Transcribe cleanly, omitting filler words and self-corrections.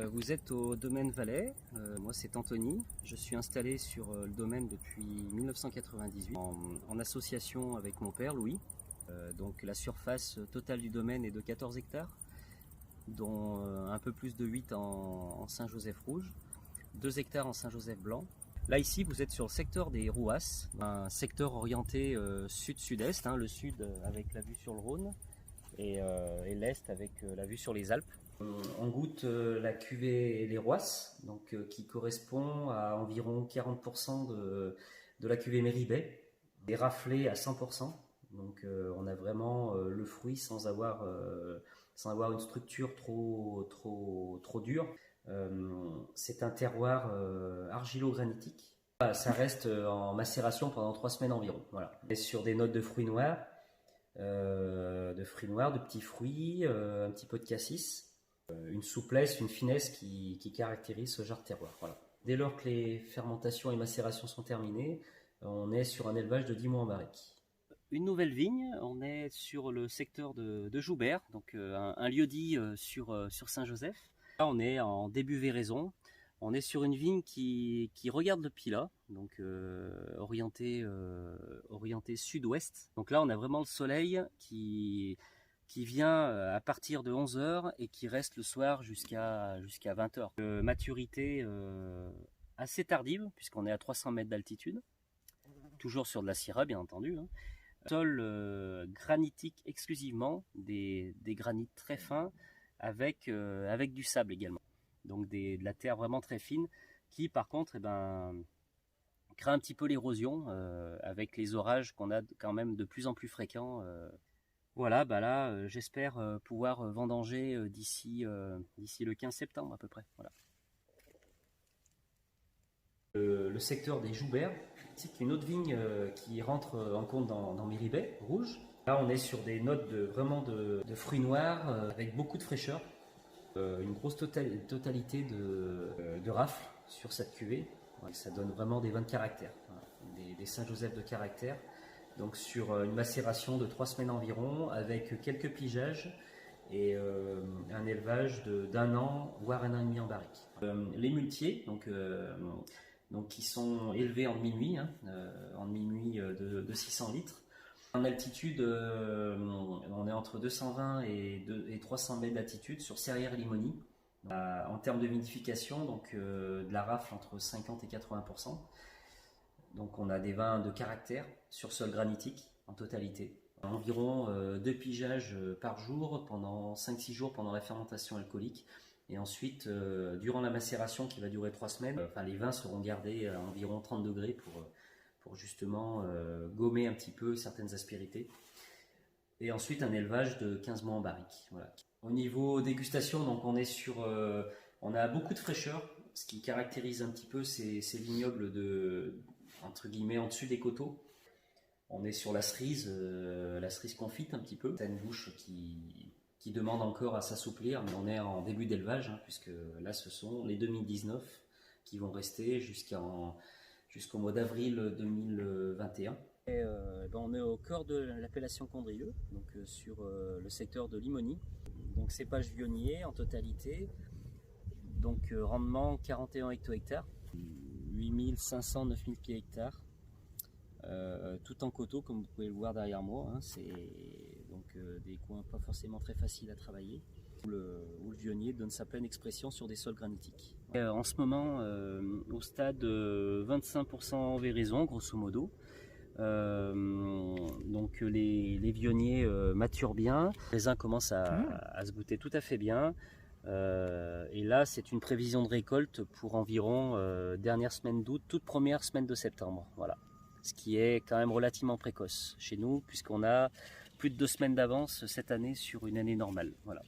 Vous êtes au domaine Valais, moi c'est Anthony, je suis installé sur le domaine depuis 1998 en association avec mon père Louis. Donc la surface totale du domaine est de 14 hectares, dont un peu plus de 8 en Saint-Joseph-Rouge, 2 hectares en Saint-Joseph-Blanc. Là ici vous êtes sur le secteur des Rouasses, un secteur orienté sud-sud-est, le sud avec la vue sur le Rhône et l'est avec la vue sur les Alpes. On goûte la cuvée Les Rouasses, donc, qui correspond à environ 40% de la cuvée Méribet, des raflés à 100%. Donc on a vraiment le fruit sans avoir une structure trop dure. C'est un terroir argilo-granitique. Ça reste en macération pendant 3 semaines environ. Voilà. Et sur des notes de fruits noirs, de petits fruits, un petit peu de cassis. Une souplesse, une finesse qui caractérise ce genre de terroir. Voilà. Dès lors que les fermentations et macérations sont terminées, on est sur un élevage de 10 mois en barrique. Une nouvelle vigne, on est sur le secteur de Joubert, donc un lieu-dit sur Saint-Joseph. Là, on est en début véraison. On est sur une vigne qui regarde le Pilat, donc orientée sud-ouest. Donc là, on a vraiment le soleil qui vient à partir de 11h et qui reste le soir jusqu'à 20h. Maturité assez tardive, puisqu'on est à 300 mètres d'altitude, toujours sur de la Syrah bien entendu. Sol granitique exclusivement, des granites très fins avec du sable également. Donc de la terre vraiment très fine qui par contre craint un petit peu l'érosion avec les orages qu'on a quand même de plus en plus fréquents. Voilà, là, j'espère pouvoir vendanger d'ici le 15 septembre à peu près. Voilà. Le secteur des Joubert, c'est une autre vigne qui rentre en compte dans Méribet, rouge. Là, on est sur des notes vraiment de fruits noirs avec beaucoup de fraîcheur. Une grosse totalité de rafles sur cette cuvée. Ouais, ça donne vraiment des vins de caractère, des Saint-Joseph de caractère. Donc sur une macération de 3 semaines environ, avec quelques pigeages et un élevage d'1 an, voire 1 an et demi en barrique. Les muletiers, donc qui sont élevés en demi-nuit, de 600 litres. En altitude, on est entre 220 et 300 mètres d'altitude sur Serrières-Limonie. En termes de vinification, donc de la rafle entre 50 et 80%. Donc on a des vins de caractère sur sol granitique en totalité. Environ 2 pigeages par jour pendant 5-6 jours pendant la fermentation alcoolique. Et ensuite, durant la macération qui va durer 3 semaines, les vins seront gardés à environ 30 degrés pour justement gommer un petit peu certaines aspérités. Et ensuite un élevage de 15 mois en barrique. Voilà. Au niveau dégustation, donc on a beaucoup de fraîcheur, ce qui caractérise un petit peu ces vignobles entre guillemets en dessus des coteaux. On est sur la cerise confite un petit peu. C'est une bouche qui demande encore à s'assouplir, mais on est en début d'élevage, puisque là ce sont les 2019 qui vont rester jusqu'au mois d'avril 2021. Et, on est au cœur de l'appellation Condrieu, donc sur le secteur de Limonie. Donc cépage vionnier en totalité, donc rendement 41 hecto-hectares, 8500-9000 pieds hectares, tout en coteaux comme vous pouvez le voir derrière moi. C'est donc des coins pas forcément très faciles à travailler, où le vionnier donne sa pleine expression sur des sols granitiques. En ce moment, au stade 25% en véraison, grosso modo. Donc les vionniers maturent bien, les raisins commencent à se goûter tout à fait bien. Et là c'est une prévision de récolte pour environ dernière semaine d'août, toute première semaine de septembre. Voilà. Ce qui est quand même relativement précoce chez nous puisqu'on a plus de 2 semaines d'avance cette année sur une année normale. Voilà.